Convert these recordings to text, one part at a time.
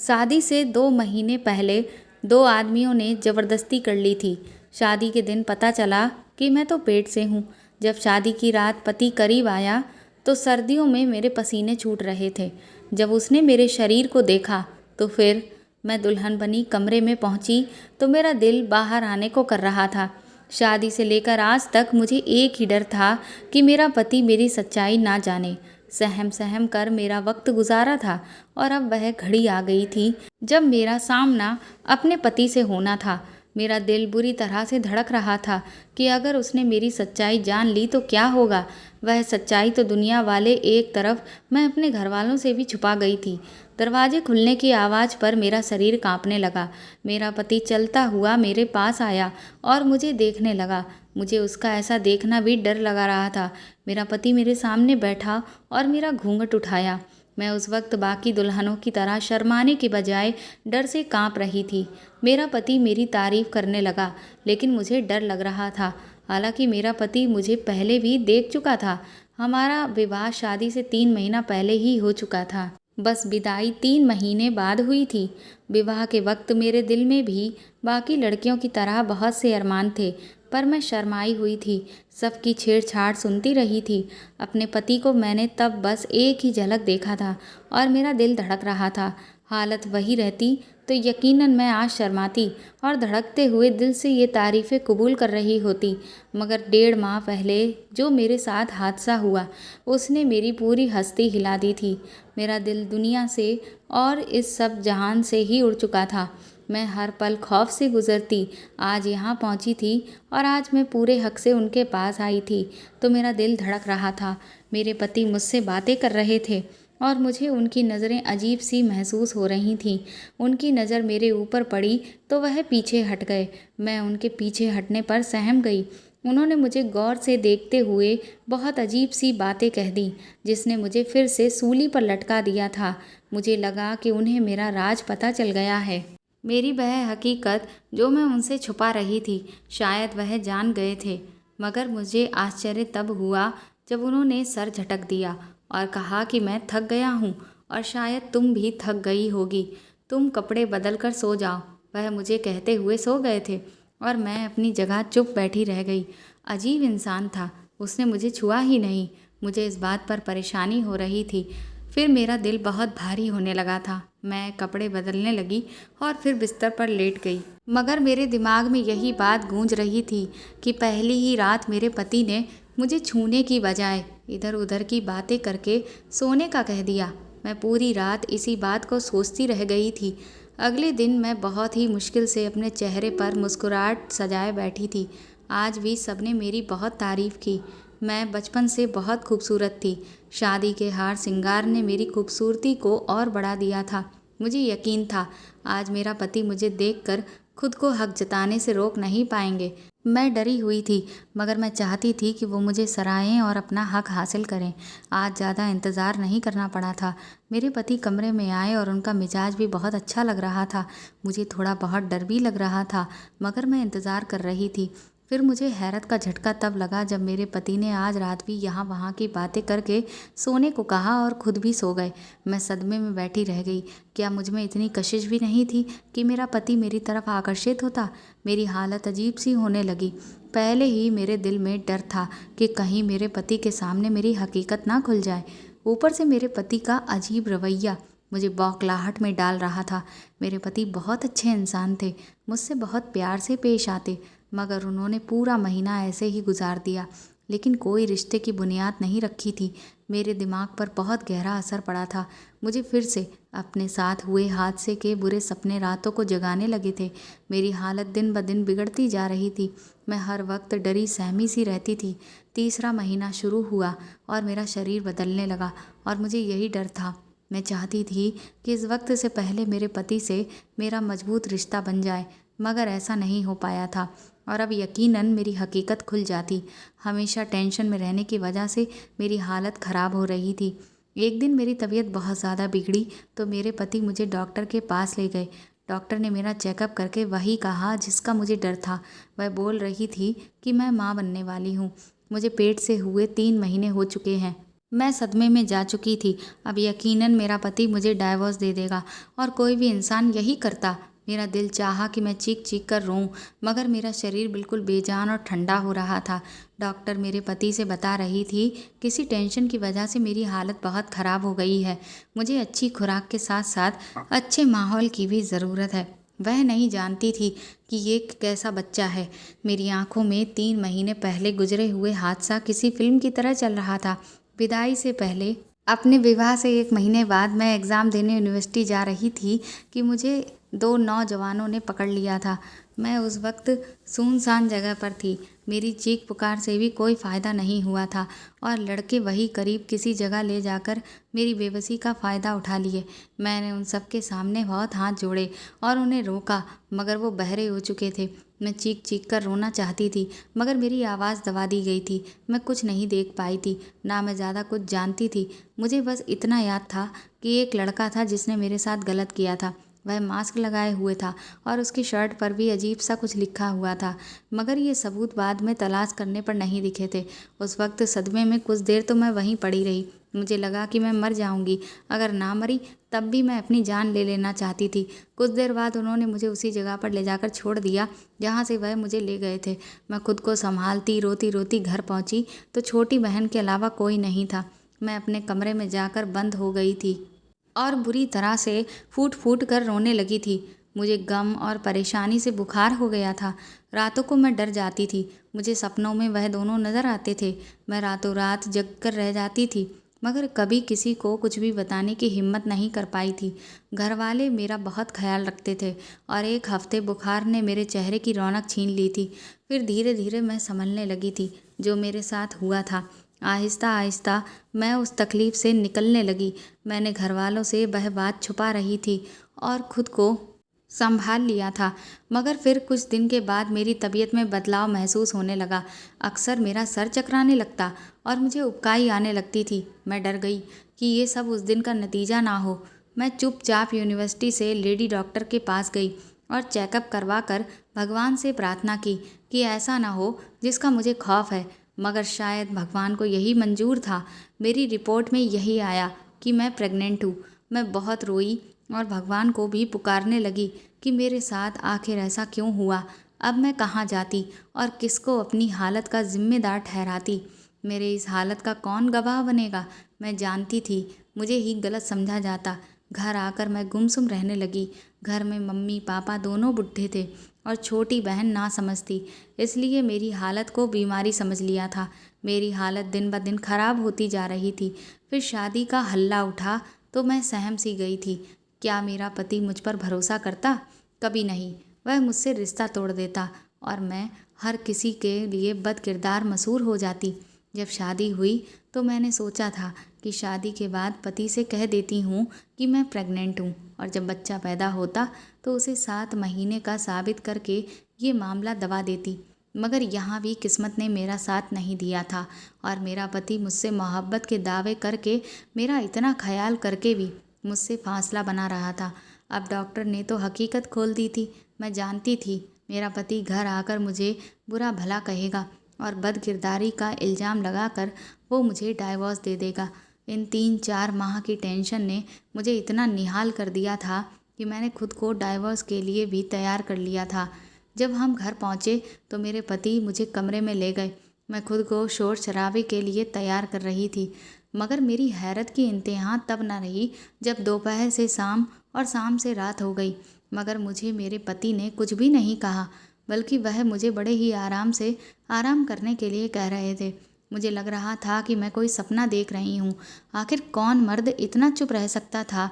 शादी से 2 महीने पहले दो आदमियों ने ज़बरदस्ती कर ली थी। शादी के दिन पता चला कि मैं तो पेट से हूँ। जब शादी की रात पति करीब आया तो सर्दियों में मेरे पसीने छूट रहे थे। जब उसने मेरे शरीर को देखा तो फिर मैं दुल्हन बनी कमरे में पहुँची तो मेरा दिल बाहर आने को कर रहा था। शादी से लेकर आज तक मुझे एक ही डर था कि मेरा पति मेरी सच्चाई ना जाने। सहम सहम कर मेरा वक्त गुजारा था और अब वह घड़ी आ गई थी जब मेरा सामना अपने पति से होना था। मेरा दिल बुरी तरह से धड़क रहा था कि अगर उसने मेरी सच्चाई जान ली तो क्या होगा। वह सच्चाई तो दुनिया वाले एक तरफ, मैं अपने घर वालों से भी छुपा गई थी। दरवाजे खुलने की आवाज़ पर मेरा शरीर कांपने लगा। मेरा पति चलता हुआ मेरे पास आया और मुझे देखने लगा। मुझे उसका ऐसा देखना भी डर लगा रहा था। मेरा पति मेरे सामने बैठा और मेरा घूंघट उठाया। मैं उस वक्त बाकी दुल्हनों की तरह शर्माने के बजाय डर से कांप रही थी। मेरा पति मेरी तारीफ करने लगा लेकिन मुझे डर लग रहा था। हालांकि मेरा पति मुझे पहले भी देख चुका था। हमारा विवाह शादी से 3 महीना पहले ही हो चुका था। बस विदाई 3 महीने बाद हुई थी। विवाह के वक्त मेरे दिल में भी बाकी लड़कियों की तरह बहुत से अरमान थे, पर मैं शर्माई हुई थी। सबकी छेड़छाड़ सुनती रही थी। अपने पति को मैंने तब बस एक ही झलक देखा था और मेरा दिल धड़क रहा था। हालत वही रहती तो यकीनन मैं आज शर्माती और धड़कते हुए दिल से ये तारीफ़ें कबूल कर रही होती। मगर 1.5 माह पहले जो मेरे साथ हादसा हुआ उसने मेरी पूरी हस्ती हिला दी थी। मेरा दिल दुनिया से और इस सब जहान से ही उड़ चुका था। मैं हर पल खौफ से गुजरती आज यहाँ पहुँची थी और आज मैं पूरे हक से उनके पास आई थी तो मेरा दिल धड़क रहा था। मेरे पति मुझसे बातें कर रहे थे और मुझे उनकी नज़रें अजीब सी महसूस हो रही थीं। उनकी नज़र मेरे ऊपर पड़ी तो वह पीछे हट गए। मैं उनके पीछे हटने पर सहम गई। उन्होंने मुझे गौर से देखते हुए बहुत अजीब सी बातें कह दी जिसने मुझे फिर से सूली पर लटका दिया था। मुझे लगा कि उन्हें मेरा राज पता चल गया है। मेरी वह हकीकत जो मैं उनसे छुपा रही थी, शायद वह जान गए थे। मगर मुझे आश्चर्य तब हुआ जब उन्होंने सर झटक दिया और कहा कि मैं थक गया हूँ और शायद तुम भी थक गई होगी। तुम कपड़े बदल कर सो जाओ। वह मुझे कहते हुए सो गए थे और मैं अपनी जगह चुप बैठी रह गई। अजीब इंसान था, उसने मुझे छुआ ही नहीं। मुझे इस बात पर परेशानी हो रही थी। फिर मेरा दिल बहुत भारी होने लगा था। मैं कपड़े बदलने लगी और फिर बिस्तर पर लेट गई। मगर मेरे दिमाग में यही बात गूंज रही थी कि पहली ही रात मेरे पति ने मुझे छूने की बजाय इधर उधर की बातें करके सोने का कह दिया। मैं पूरी रात इसी बात को सोचती रह गई थी। अगले दिन मैं बहुत ही मुश्किल से अपने चेहरे पर मुस्कुराहट सजाए बैठी थी। आज भी सबने मेरी बहुत तारीफ़ की। मैं बचपन से बहुत खूबसूरत थी। शादी के हार श्रृंगार ने मेरी खूबसूरती को और बढ़ा दिया था। मुझे यकीन था आज मेरा पति मुझे देखकर खुद को हक जताने से रोक नहीं पाएंगे। मैं डरी हुई थी मगर मैं चाहती थी कि वो मुझे सराहें और अपना हक हासिल करें। आज ज़्यादा इंतज़ार नहीं करना पड़ा था। मेरे पति कमरे में आए और उनका मिजाज भी बहुत अच्छा लग रहा था। मुझे थोड़ा बहुत डर भी लग रहा था मगर मैं इंतज़ार कर रही थी। फिर मुझे हैरत का झटका तब लगा जब मेरे पति ने आज रात भी यहाँ वहाँ की बातें करके सोने को कहा और खुद भी सो गए। मैं सदमे में बैठी रह गई। क्या मुझ में इतनी कशिश भी नहीं थी कि मेरा पति मेरी तरफ आकर्षित होता? मेरी हालत अजीब सी होने लगी। पहले ही मेरे दिल में डर था कि कहीं मेरे पति के सामने मेरी हकीकत ना खुल जाए। ऊपर से मेरे पति का अजीब रवैया मुझे बौखलाहट में डाल रहा था। मेरे पति बहुत अच्छे इंसान थे, मुझसे बहुत प्यार से पेश आते, मगर उन्होंने पूरा महीना ऐसे ही गुजार दिया। लेकिन कोई रिश्ते की बुनियाद नहीं रखी थी। मेरे दिमाग पर बहुत गहरा असर पड़ा था। मुझे फिर से अपने साथ हुए हादसे के बुरे सपने रातों को जगाने लगे थे। मेरी हालत दिन ब दिन बिगड़ती जा रही थी। मैं हर वक्त डरी सहमी सी रहती थी। तीसरा महीना शुरू हुआ और मेरा शरीर बदलने लगा और मुझे यही डर था। मैं चाहती थी कि इस वक्त से पहले मेरे पति से मेरा मजबूत रिश्ता बन जाए, मगर ऐसा नहीं हो पाया था और अब यकीनन मेरी हकीकत खुल जाती। हमेशा टेंशन में रहने की वजह से मेरी हालत ख़राब हो रही थी। एक दिन मेरी तबीयत बहुत ज़्यादा बिगड़ी तो मेरे पति मुझे डॉक्टर के पास ले गए। डॉक्टर ने मेरा चेकअप करके वही कहा जिसका मुझे डर था। वह बोल रही थी कि मैं माँ बनने वाली हूँ। मुझे पेट से हुए 3 महीने हो चुके हैं। मैं सदमे में जा चुकी थी। अब यकीनन मेरा पति मुझे डाइवोर्स दे देगा और कोई भी इंसान यही करता। मेरा दिल चाहा कि मैं चीख चीख कर रोऊं, मगर मेरा शरीर बिल्कुल बेजान और ठंडा हो रहा था। डॉक्टर मेरे पति से बता रही थी, किसी टेंशन की वजह से मेरी हालत बहुत ख़राब हो गई है। मुझे अच्छी खुराक के साथ साथ अच्छे माहौल की भी ज़रूरत है। वह नहीं जानती थी कि ये कैसा बच्चा है। मेरी आंखों में 3 महीने पहले गुजरे हुए हादसा किसी फिल्म की तरह चल रहा था। विदाई से पहले, अपने विवाह से 1 महीने बाद मैं एग्ज़ाम देने यूनिवर्सिटी जा रही थी कि मुझे 2 नौजवानों ने पकड़ लिया था। मैं उस वक्त सुनसान जगह पर थी। मेरी चीख पुकार से भी कोई फ़ायदा नहीं हुआ था और लड़के वही करीब किसी जगह ले जाकर मेरी बेबसी का फ़ायदा उठा लिए। मैंने उन सबके सामने बहुत हाथ जोड़े और उन्हें रोका, मगर वो बहरे हो चुके थे। मैं चीख चीख कर रोना चाहती थी, मगर मेरी आवाज़ दबा दी गई थी। मैं कुछ नहीं देख पाई थी, ना मैं ज़्यादा कुछ जानती थी। मुझे बस इतना याद था कि एक लड़का था जिसने मेरे साथ गलत किया था। वह मास्क लगाए हुए था और उसकी शर्ट पर भी अजीब सा कुछ लिखा हुआ था, मगर ये सबूत बाद में तलाश करने पर नहीं दिखे थे। उस वक्त सदमे में कुछ देर तो मैं वहीं पड़ी रही। मुझे लगा कि मैं मर जाऊंगी। अगर ना मरी तब भी मैं अपनी जान ले लेना चाहती थी। कुछ देर बाद उन्होंने मुझे उसी जगह पर ले जाकर छोड़ दिया जहाँ से वह मुझे ले गए थे। मैं खुद को संभालती रोती रोती घर पहुँची तो छोटी बहन के अलावा कोई नहीं था। मैं अपने कमरे में जाकर बंद हो गई थी और बुरी तरह से फूट फूट कर रोने लगी थी। मुझे गम और परेशानी से बुखार हो गया था। रातों को मैं डर जाती थी। मुझे सपनों में वह दोनों नज़र आते थे। मैं रातों रात जग कर रह जाती थी, मगर कभी किसी को कुछ भी बताने की हिम्मत नहीं कर पाई थी। घर वाले मेरा बहुत ख्याल रखते थे और 1 हफ्ते बुखार ने मेरे चेहरे की रौनक छीन ली थी। फिर धीरे धीरे मैं संभलने लगी थी। जो मेरे साथ हुआ था, आहिस्ता आहिस्ता मैं उस तकलीफ़ से निकलने लगी। मैंने घर वालों से वह बात छुपा रही थी और खुद को संभाल लिया था, मगर फिर कुछ दिन के बाद मेरी तबीयत में बदलाव महसूस होने लगा। अक्सर मेरा सर चकराने लगता और मुझे उबकाई आने लगती थी। मैं डर गई कि ये सब उस दिन का नतीजा ना हो। मैं चुपचाप यूनिवर्सिटी से लेडी डॉक्टर के पास गई और चेकअप करवा कर भगवान से प्रार्थना की कि ऐसा ना हो जिसका मुझे खौफ है। मगर शायद भगवान को यही मंजूर था। मेरी रिपोर्ट में यही आया कि मैं प्रेग्नेंट हूँ। मैं बहुत रोई और भगवान को भी पुकारने लगी कि मेरे साथ आखिर ऐसा क्यों हुआ। अब मैं कहाँ जाती और किसको अपनी हालत का जिम्मेदार ठहराती। मेरे इस हालत का कौन गवाह बनेगा। मैं जानती थी मुझे ही गलत समझा जाता। घर आकर मैं गुमसुम रहने लगी। घर में मम्मी पापा दोनों बुढ़े थे और छोटी बहन ना समझती, इसलिए मेरी हालत को बीमारी समझ लिया था। मेरी हालत दिन ब दिन खराब होती जा रही थी। फिर शादी का हल्ला उठा तो मैं सहम सी गई थी। क्या मेरा पति मुझ पर भरोसा करता? कभी नहीं। वह मुझसे रिश्ता तोड़ देता और मैं हर किसी के लिए बदकिरदार मशहूर हो जाती। जब शादी हुई तो मैंने सोचा था कि शादी के बाद पति से कह देती हूँ कि मैं प्रेग्नेंट हूँ और जब बच्चा पैदा होता तो उसे 7 महीने का साबित करके ये मामला दबा देती। मगर यहाँ भी किस्मत ने मेरा साथ नहीं दिया था और मेरा पति मुझसे मोहब्बत के दावे करके, मेरा इतना ख्याल करके भी मुझसे फासला बना रहा था। अब डॉक्टर ने तो हकीकत खोल दी थी। मैं जानती थी मेरा पति घर आकर मुझे बुरा भला कहेगा और बदकिरदारी का इल्ज़ाम लगाकर वो मुझे डाइवोर्स दे देगा। इन 3-4 माह की टेंशन ने मुझे इतना निहाल कर दिया था कि मैंने खुद को डाइवोर्स के लिए भी तैयार कर लिया था। जब हम घर पहुँचे तो मेरे पति मुझे कमरे में ले गए। मैं खुद को शोर शराबे के लिए तैयार कर रही थी, मगर मेरी हैरत की इंतहा तब न रही जब दोपहर से शाम और शाम से रात हो गई। मगर मुझे मेरे पति ने कुछ भी नहीं कहा, बल्कि वह मुझे बड़े ही आराम से आराम करने के लिए कह रहे थे। मुझे लग रहा था कि मैं कोई सपना देख रही हूँ। आखिर कौन मर्द इतना चुप रह सकता था?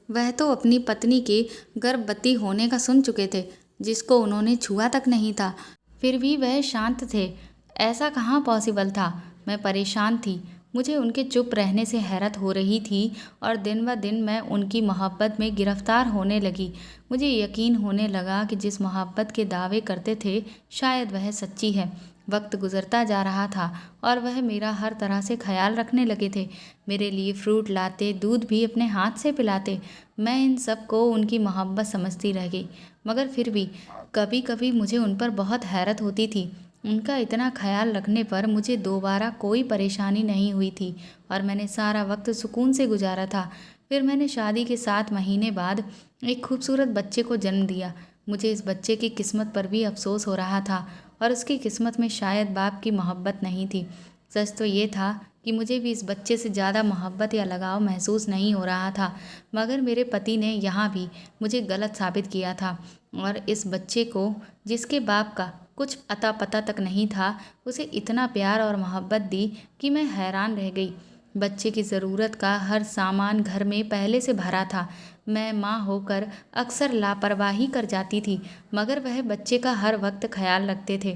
वह तो अपनी पत्नी के गर्भवती होने का सुन चुके थे, जिसको उन्होंने छुआ तक नहीं था। फिर भी वह शांत थे। ऐसा कहाँ पॉसिबल था? मैं परेशान थी। मुझे उनके चुप रहने से हैरत हो रही थी और दिन ब दिन मैं उनकी मोहब्बत में गिरफ्तार होने लगी। मुझे यकीन होने लगा कि जिस मोहब्बत के दावे करते थे शायद वह सच्ची है। वक्त गुजरता जा रहा था और वह मेरा हर तरह से ख्याल रखने लगे थे। मेरे लिए फ्रूट लाते, दूध भी अपने हाथ से पिलाते। मैं इन सब को उनकी मोहब्बत समझती रह गई, मगर फिर भी कभी कभी मुझे उन पर बहुत हैरत होती थी। उनका इतना ख्याल रखने पर मुझे दोबारा कोई परेशानी नहीं हुई थी और मैंने सारा वक्त सुकून से गुजारा था। फिर मैंने शादी के 7 महीने बाद एक खूबसूरत बच्चे को जन्म दिया। मुझे इस बच्चे की किस्मत पर भी अफसोस हो रहा था और उसकी किस्मत में शायद बाप की मोहब्बत नहीं थी। सच तो ये था कि मुझे भी इस बच्चे से ज़्यादा मोहब्बत या लगाव महसूस नहीं हो रहा था, मगर मेरे पति ने यहाँ भी मुझे गलत साबित किया था और इस बच्चे को, जिसके बाप का कुछ अता पता तक नहीं था, उसे इतना प्यार और मोहब्बत दी कि मैं हैरान रह गई। बच्चे की ज़रूरत का हर सामान घर में पहले से भरा था। मैं माँ होकर अक्सर लापरवाही कर जाती थी, मगर वह बच्चे का हर वक्त ख्याल रखते थे,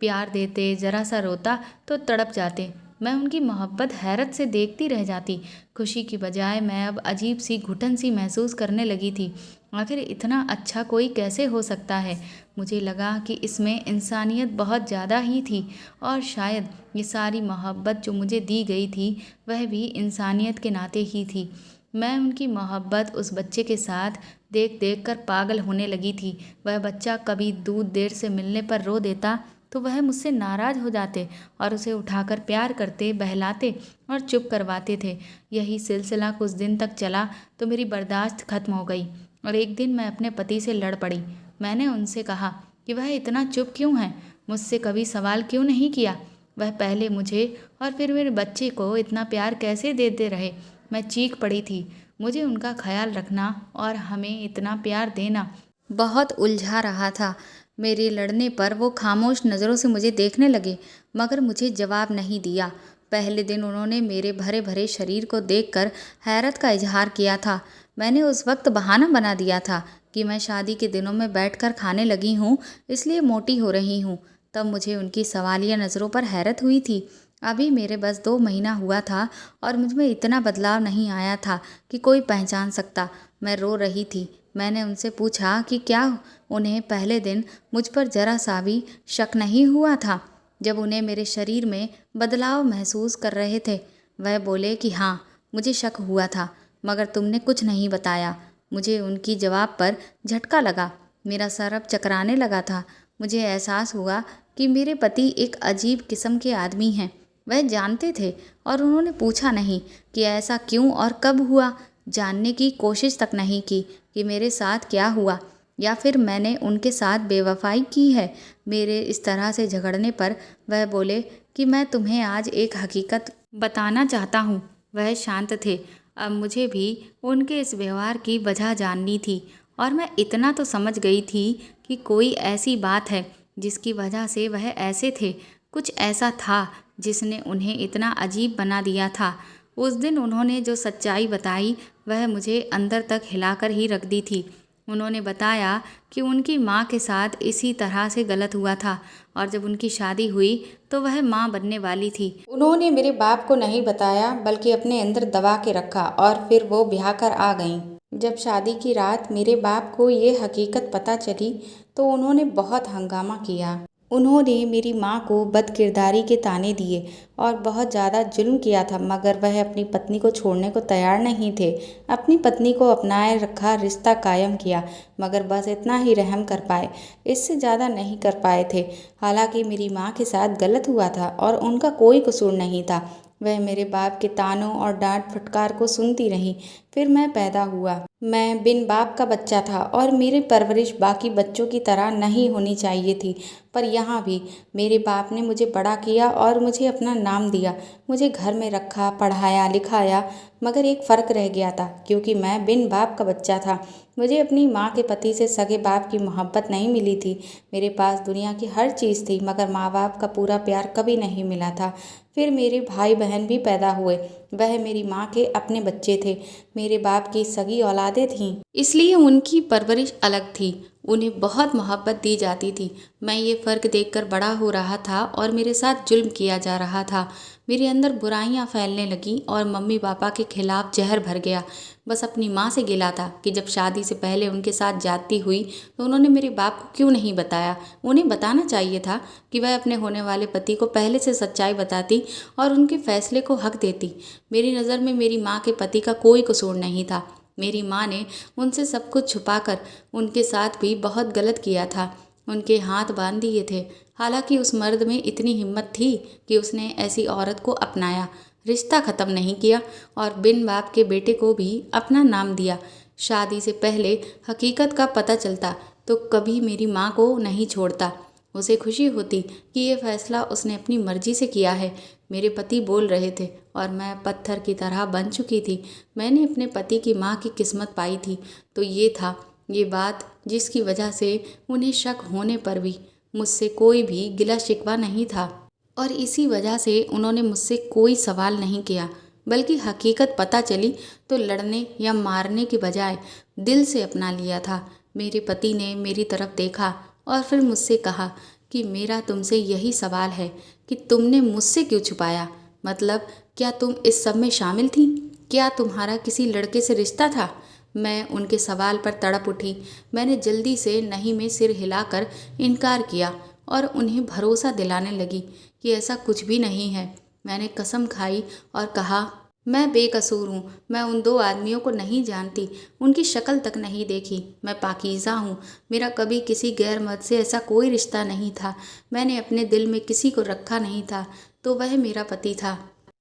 प्यार देते। ज़रा सा रोता तो तड़प जाते। मैं उनकी मोहब्बत हैरत से देखती रह जाती। खुशी की बजाय मैं अब अजीब सी घुटन सी महसूस करने लगी थी। आखिर इतना अच्छा कोई कैसे हो सकता है। मुझे लगा कि इसमें इंसानियत बहुत ज़्यादा ही थी और शायद ये सारी मोहब्बत जो मुझे दी गई थी वह भी इंसानियत के नाते ही थी। मैं उनकी मोहब्बत उस बच्चे के साथ देख देख कर पागल होने लगी थी। वह बच्चा कभी दूध देर से मिलने पर रो देता तो वह मुझसे नाराज़ हो जाते और उसे उठाकर प्यार करते, बहलाते और चुप करवाते थे। यही सिलसिला कुछ दिन तक चला तो मेरी बर्दाश्त खत्म हो गई और एक दिन मैं अपने पति से लड़ पड़ी। मैंने उनसे कहा कि वह इतना चुप क्यों है, मुझसे कभी सवाल क्यों नहीं किया। वह पहले मुझे और फिर मेरे बच्चे को इतना प्यार कैसे देते रहे। मैं चीख पड़ी थी। मुझे उनका ख्याल रखना और हमें इतना प्यार देना बहुत उलझा रहा था। मेरे लड़ने पर वो खामोश नज़रों से मुझे देखने लगे, मगर मुझे जवाब नहीं दिया। पहले दिन उन्होंने मेरे भरे भरे शरीर को देखकर हैरत का इजहार किया था। मैंने उस वक्त बहाना बना दिया था कि मैं शादी के दिनों में बैठकर खाने लगी हूँ, इसलिए मोटी हो रही हूँ। तब मुझे उनकी सवालिया नज़रों पर हैरत हुई थी। अभी मेरे बस 2 महीना हुआ था और मुझ में इतना बदलाव नहीं आया था कि कोई पहचान सकता। मैं रो रही थी। मैंने उनसे पूछा कि क्या उन्हें पहले दिन मुझ पर जरा सा भी शक नहीं हुआ था जब उन्हें मेरे शरीर में बदलाव महसूस कर रहे थे। वह बोले कि हाँ, मुझे शक हुआ था, मगर तुमने कुछ नहीं बताया। मुझे उनकी जवाब पर झटका लगा। मेरा सर अब चकराने लगा था। मुझे एहसास हुआ कि मेरे पति एक अजीब किस्म के आदमी हैं। वह जानते थे और उन्होंने पूछा नहीं कि ऐसा क्यों और कब हुआ। जानने की कोशिश तक नहीं की कि मेरे साथ क्या हुआ या फिर मैंने उनके साथ बेवफाई की है। मेरे इस तरह से झगड़ने पर वह बोले कि मैं तुम्हें आज एक हकीकत बताना चाहता हूँ। वह शांत थे। अब मुझे भी उनके इस व्यवहार की वजह जाननी थी और मैं इतना तो समझ गई थी कि कोई ऐसी बात है जिसकी वजह से वह ऐसे थे। कुछ ऐसा था जिसने उन्हें इतना अजीब बना दिया था। उस दिन उन्होंने जो सच्चाई बताई वह मुझे अंदर तक हिलाकर ही रख दी थी। उन्होंने बताया कि उनकी माँ के साथ इसी तरह से गलत हुआ था और जब उनकी शादी हुई तो वह माँ बनने वाली थी। उन्होंने मेरे बाप को नहीं बताया, बल्कि अपने अंदर दबा के रखा और फिर वो ब्याह कर आ गईं। जब शादी की रात मेरे बाप को ये हकीकत पता चली तो उन्होंने बहुत हंगामा किया। उन्होंने मेरी माँ को बदकिरदारी के ताने दिए और बहुत ज़्यादा जुल्म किया था, मगर वह अपनी पत्नी को छोड़ने को तैयार नहीं थे। अपनी पत्नी को अपनाए रखा, रिश्ता कायम किया, मगर बस इतना ही रहम कर पाए, इससे ज़्यादा नहीं कर पाए थे। हालांकि मेरी माँ के साथ गलत हुआ था और उनका कोई कसूर नहीं था। वह मेरे बाप के तानों और डांट फटकार को सुनती रही। फिर मैं पैदा हुआ। मैं बिन बाप का बच्चा था और मेरी परवरिश बाकी बच्चों की तरह नहीं होनी चाहिए थी, पर यहाँ भी मेरे बाप ने मुझे बड़ा किया और मुझे अपना नाम दिया। मुझे घर में रखा, पढ़ाया लिखाया, मगर एक फ़र्क रह गया था, क्योंकि मैं बिन बाप का बच्चा था। मुझे अपनी माँ के पति से सगे बाप की मोहब्बत नहीं मिली थी। मेरे पास दुनिया की हर चीज़ थी, मगर माँ बाप का पूरा प्यार कभी नहीं मिला था। फिर मेरे भाई बहन भी पैदा हुए। वह मेरी माँ के अपने बच्चे थे। मेरे बाप की सगी औलादें थीं, इसलिए उनकी परवरिश अलग थी। उन्हें बहुत मोहब्बत दी जाती थी। मैं ये फ़र्क देखकर बड़ा हो रहा था और मेरे साथ जुल्म किया जा रहा था। मेरे अंदर बुराइयां फैलने लगीं और मम्मी पापा के खिलाफ जहर भर गया। बस अपनी माँ से गिला था कि जब शादी से पहले उनके साथ जाती हुई तो उन्होंने मेरे बाप को क्यों नहीं बताया। उन्हें बताना चाहिए था कि वह अपने होने वाले पति को पहले से सच्चाई बताती और उनके फैसले को हक देती। मेरी नज़र में मेरी माँ के पति का कोई कसूर नहीं था। मेरी माँ ने उनसे सब कुछ छुपाकर उनके साथ भी बहुत गलत किया था। उनके हाथ बांध दिए थे। हालांकि उस मर्द में इतनी हिम्मत थी कि उसने ऐसी औरत को अपनाया, रिश्ता ख़त्म नहीं किया और बिन बाप के बेटे को भी अपना नाम दिया। शादी से पहले हकीकत का पता चलता तो कभी मेरी माँ को नहीं छोड़ता। उसे खुशी होती कि ये फैसला उसने अपनी मर्जी से किया है। मेरे पति बोल रहे थे और मैं पत्थर की तरह बन चुकी थी। मैंने अपने पति की माँ की किस्मत पाई थी तो ये था, ये बात जिसकी वजह से उन्हें शक होने पर भी मुझसे कोई भी गिला शिकवा नहीं था और इसी वजह से उन्होंने मुझसे कोई सवाल नहीं किया, बल्कि हकीकत पता चली तो लड़ने या मारने के बजाय दिल से अपना लिया था। मेरे पति ने मेरी तरफ देखा और फिर मुझसे कहा कि मेरा तुमसे यही सवाल है कि तुमने मुझसे क्यों छुपाया। मतलब क्या तुम इस सब में शामिल थी? क्या तुम्हारा किसी लड़के से रिश्ता था? मैं उनके सवाल पर तड़प उठी। मैंने जल्दी से नहीं में सिर हिलाकर इनकार किया और उन्हें भरोसा दिलाने लगी कि ऐसा कुछ भी नहीं है। मैंने कसम खाई और कहा, मैं बेकसूर हूँ। मैं उन दो आदमियों को नहीं जानती, उनकी शक्ल तक नहीं देखी। मैं पाकीज़ा हूँ। मेरा कभी किसी गैर मर्द से ऐसा कोई रिश्ता नहीं था। मैंने अपने दिल में किसी को रखा नहीं था तो वह मेरा पति था।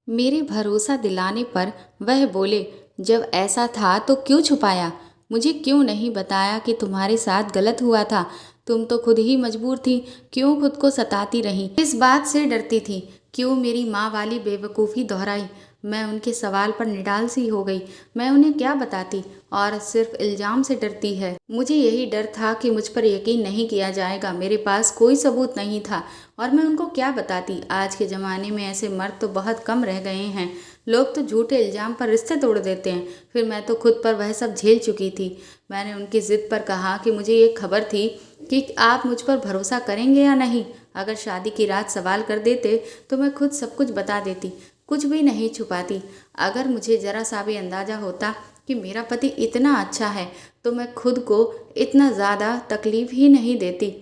मेरे भरोसा दिलाने पर वह बोले, जब ऐसा था तो क्यों छुपाया? मुझे क्यों नहीं बताया कि तुम्हारे साथ गलत हुआ था? तुम तो खुद ही मजबूर थी, क्यों खुद को सताती रही? इस बात से डरती थी, क्यों मेरी माँ वाली बेवकूफ़ी दोहराई? मैं उनके सवाल पर निडाल सी हो गई। मैं उन्हें क्या बताती? और सिर्फ इल्ज़ाम से डरती है। मुझे यही डर था कि मुझ पर यकीन नहीं किया जाएगा। मेरे पास कोई सबूत नहीं था और मैं उनको क्या बताती। आज के ज़माने में ऐसे मर्द तो बहुत कम रह गए हैं। लोग तो झूठे इल्ज़ाम पर रिश्ते तोड़ देते हैं। फिर मैं तो खुद पर वह सब झेल चुकी थी। मैंने उनकी ज़िद पर कहा कि मुझे ये खबर थी कि आप मुझ पर भरोसा करेंगे या नहीं। अगर शादी की रात सवाल कर देते तो मैं खुद सब कुछ बता देती, कुछ भी नहीं छुपाती। अगर मुझे ज़रा सा भी अंदाज़ा होता कि मेरा पति इतना अच्छा है तो मैं खुद को इतना ज़्यादा तकलीफ़ ही नहीं देती।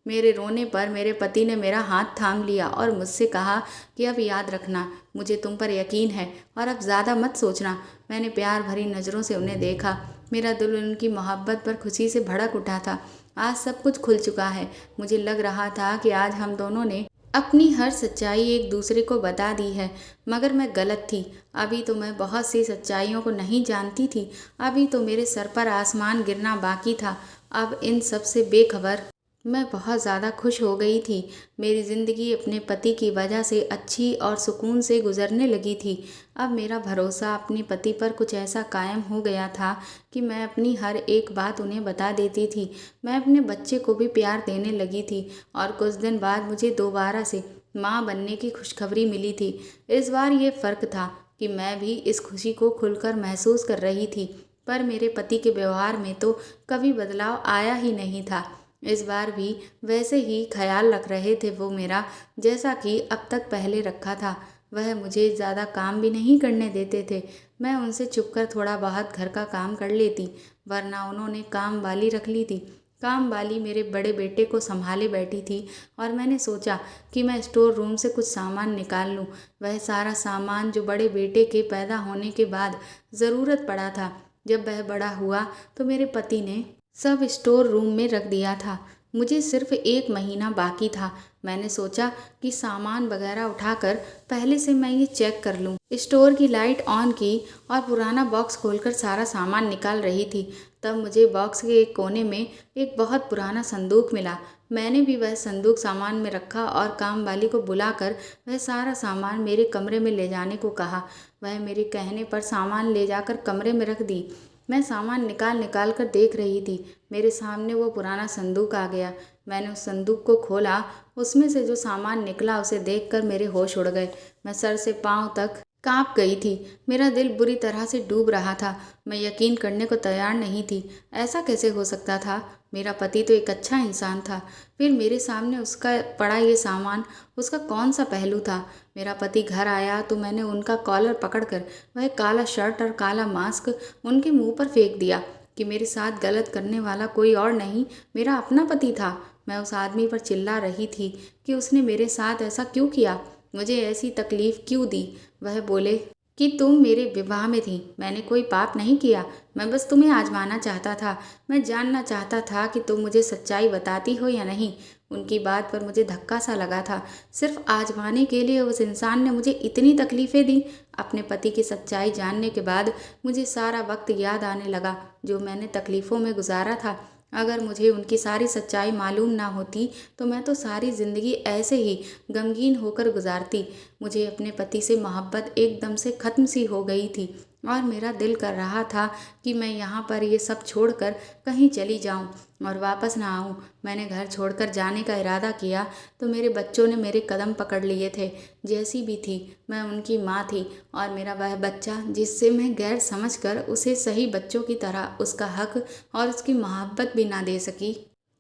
मेरे रोने पर मेरे पति ने मेरा हाथ थाम लिया और मुझसे कहा कि अब याद रखना, मुझे तुम पर यकीन है और अब ज़्यादा मत सोचना। मैंने प्यार भरी नज़रों से उन्हें देखा। मेरा दिल उनकी मोहब्बत पर खुशी से भड़क उठा था। आज सब कुछ खुल चुका है। मुझे लग रहा था कि आज हम दोनों ने अपनी हर सच्चाई एक दूसरे को बता दी है, मगर मैं गलत थी। अभी तो मैं बहुत सी सच्चाइयों को नहीं जानती थी। अभी तो मेरे सर पर आसमान गिरना बाकी था। अब इन सब से बेखबर मैं बहुत ज़्यादा खुश हो गई थी। मेरी ज़िंदगी अपने पति की वजह से अच्छी और सुकून से गुजरने लगी थी। अब मेरा भरोसा अपने पति पर कुछ ऐसा कायम हो गया था कि मैं अपनी हर एक बात उन्हें बता देती थी। मैं अपने बच्चे को भी प्यार देने लगी थी और कुछ दिन बाद मुझे दोबारा से माँ बनने की खुशखबरी मिली थी। इस बार ये फ़र्क था कि मैं भी इस खुशी को खुलकर महसूस कर रही थी, पर मेरे पति के व्यवहार में तो कभी बदलाव आया ही नहीं था। इस बार भी वैसे ही ख्याल रख रहे थे वो मेरा, जैसा कि अब तक पहले रखा था। वह मुझे ज़्यादा काम भी नहीं करने देते थे। मैं उनसे छुपकर थोड़ा बहुत घर का काम कर लेती, वरना उन्होंने काम वाली रख ली थी। काम वाली मेरे बड़े बेटे को संभाले बैठी थी और मैंने सोचा कि मैं स्टोर रूम से कुछ सामान निकाल लूँ। वह सारा सामान जो बड़े बेटे के पैदा होने के बाद ज़रूरत पड़ा था। जब वह बड़ा हुआ तो मेरे पति ने सब स्टोर रूम में रख दिया था। मुझे सिर्फ 1 महीना बाकी था। मैंने सोचा कि सामान वगैरह उठाकर पहले से मैं ये चेक कर लूँ। स्टोर की लाइट ऑन की और पुराना बॉक्स खोलकर सारा सामान निकाल रही थी। तब मुझे बॉक्स के एक कोने में एक बहुत पुराना संदूक मिला। मैंने भी वह संदूक सामान में रखा और काम वाली को बुलाकर वह सारा सामान मेरे कमरे में ले जाने को कहा। वह मेरे कहने पर सामान ले जाकर कमरे में रख दी। मैं सामान निकाल निकाल कर देख रही थी। मेरे सामने वो पुराना संदूक आ गया। मैंने उस संदूक को खोला। उसमें से जो सामान निकला उसे देखकर मेरे होश उड़ गए। मैं सर से पांव तक कांप गई थी। मेरा दिल बुरी तरह से डूब रहा था। मैं यकीन करने को तैयार नहीं थी। ऐसा कैसे हो सकता था? मेरा पति तो एक अच्छा इंसान था, फिर मेरे सामने उसका पड़ा ये सामान, उसका कौन सा पहलू था? मेरा पति घर आया तो मैंने उनका कॉलर पकड़कर वह काला शर्ट और काला मास्क उनके मुंह पर फेंक दिया कि मेरे साथ गलत करने वाला कोई और नहीं, मेरा अपना पति था। मैं उस आदमी पर चिल्ला रही थी कि उसने मेरे साथ ऐसा क्यों किया, मुझे ऐसी तकलीफ़ क्यों दी। वह बोले, कि तुम मेरे विवाह में थी। मैंने कोई पाप नहीं किया, मैं बस तुम्हें आजमाना चाहता था। मैं जानना चाहता था कि तुम मुझे सच्चाई बताती हो या नहीं। उनकी बात पर मुझे धक्का सा लगा था। सिर्फ आजमाने के लिए उस इंसान ने मुझे इतनी तकलीफ़ें दी। अपने पति की सच्चाई जानने के बाद मुझे सारा वक्त याद आने लगा जो मैंने तकलीफ़ों में गुजारा था। अगर मुझे उनकी सारी सच्चाई मालूम ना होती तो मैं तो सारी ज़िंदगी ऐसे ही गमगीन होकर गुजारती। मुझे अपने पति से मोहब्बत एकदम से ख़त्म सी हो गई थी और मेरा दिल कर रहा था कि मैं यहाँ पर ये सब छोड़कर कहीं चली जाऊँ और वापस ना आऊँ। मैंने घर छोड़कर जाने का इरादा किया तो मेरे बच्चों ने मेरे कदम पकड़ लिए थे। जैसी भी थी मैं उनकी माँ थी और मेरा वह बच्चा जिससे मैं गैर समझकर उसे सही बच्चों की तरह उसका हक और उसकी मोहब्बत भी ना दे सकी।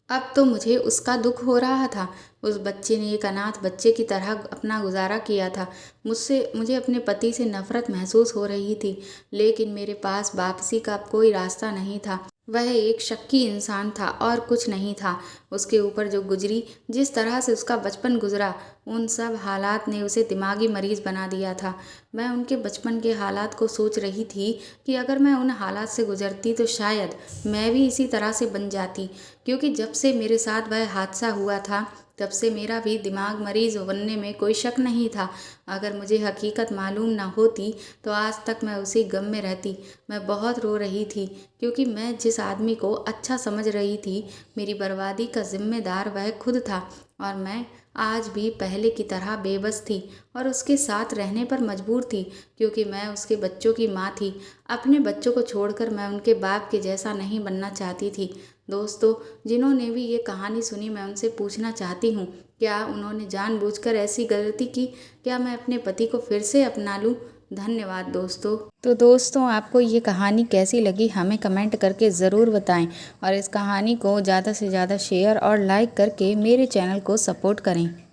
अब तो मुझे उसका दुख हो रहा था। उस बच्चे ने एक अनाथ बच्चे की तरह अपना गुजारा किया था। मुझे अपने पति से नफरत महसूस हो रही थी, लेकिन मेरे पास वापसी का अब कोई रास्ता नहीं था। वह एक शक्की इंसान था और कुछ नहीं था। उसके ऊपर जो गुजरी, जिस तरह से उसका बचपन गुजरा, उन सब हालात ने उसे दिमागी मरीज बना दिया था। मैं उनके बचपन के हालात को सोच रही थी कि अगर मैं उन हालात से गुजरती तो शायद मैं भी इसी तरह से बन जाती, क्योंकि जब से मेरे साथ वह हादसा हुआ था तब से मेरा भी दिमाग मरीज बनने में कोई शक नहीं था। अगर मुझे हकीकत मालूम न होती तो आज तक मैं उसी गम में रहती। मैं बहुत रो रही थी क्योंकि मैं जिस आदमी को अच्छा समझ रही थी, मेरी बर्बादी का जिम्मेदार वह खुद था और मैं आज भी पहले की तरह बेबस थी और उसके साथ रहने पर मजबूर थी, क्योंकि मैं उसके बच्चों की माँ थी। अपने बच्चों को छोड़कर मैं उनके बाप के जैसा नहीं बनना चाहती थी। दोस्तों, जिन्होंने भी ये कहानी सुनी, मैं उनसे पूछना चाहती हूँ, क्या उन्होंने जानबूझकर ऐसी गलती की? क्या मैं अपने पति को फिर से अपना लूँ? धन्यवाद दोस्तों। तो दोस्तों, आपको ये कहानी कैसी लगी हमें कमेंट करके ज़रूर बताएं और इस कहानी को ज़्यादा से ज़्यादा शेयर और लाइक करके मेरे चैनल को सपोर्ट करें।